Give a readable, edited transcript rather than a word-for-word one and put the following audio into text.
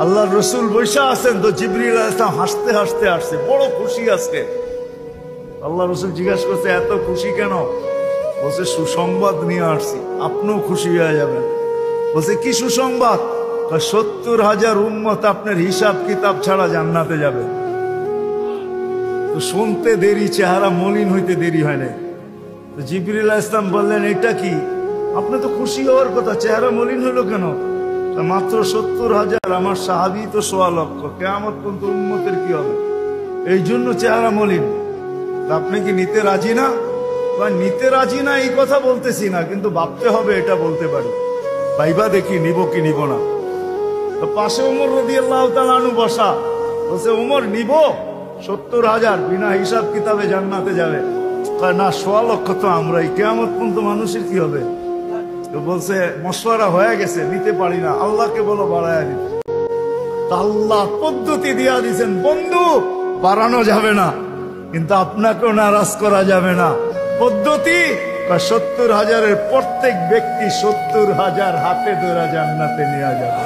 আল্লাহর রসুল বৈশা আছেন তো জিবরিল আলাইহিস সালাম হাসতে হাসতে আসছে, বড় খুশি আজকে। আল্লাহ রসুল জিজ্ঞাসা করছে এত খুশি কেন? বলছে সুসংবাদ নিয়ে আসছি, আপনিও খুশি হয়ে যাবেন। বলছে কি সুসংবাদ? 70,000 উম্মত আপনার হিসাব কিতাব ছাড়া জান্নাতে যাবে। তো শুনতে দেরি, চেহারা মলিন হইতে দেরি হয় না। তো জিবরিল আলাইহিস সালাম বললেন এটা কি? আপনি তো খুশি হওয়ার কথা, চেহারা মলিন হলো কেন? মাত্র 70,000, আমার সাহাবী তো 1.25 লক্ষ, কিয়ামত পর্যন্ত উম্মতের কি হবে? এই জন্য চেহারা মলিন। আপনি কি নিতে রাজি না? নিতে রাজি না এই কথা বলতেছি না, কিন্তু ভাবতে হবে এটা বলতে পারি। ভাইবা দেখি নিব কি নিব না। তো পাশে ওমর রাদিয়াল্লাহু তাআলা আনহু বসা, বলছে ওমর নিব 70,000 বিনা হিসাব কিতাবে জান্নাতে যাবে। না 1.25 লক্ষ তো আমরাই, কিয়ামত পর্যন্ত মানুষের কি হবে? তো বলছে মশওয়ারা হয়ে গেছে, নিতে পারি না, আল্লাহকে বলো বাড়ায় দিতে। আল্লাহ পদ্ধতি দিয়া দিয়েছেন, বন্ধু বাড়ানো যাবে না, কিন্তু আপনাকেও নারাজ করা যাবে না। পদ্ধতি 70,000-এর প্রত্যেক ব্যক্তি 70,000 হাতে ধরা জান্নাতে নিয়ে যাবে।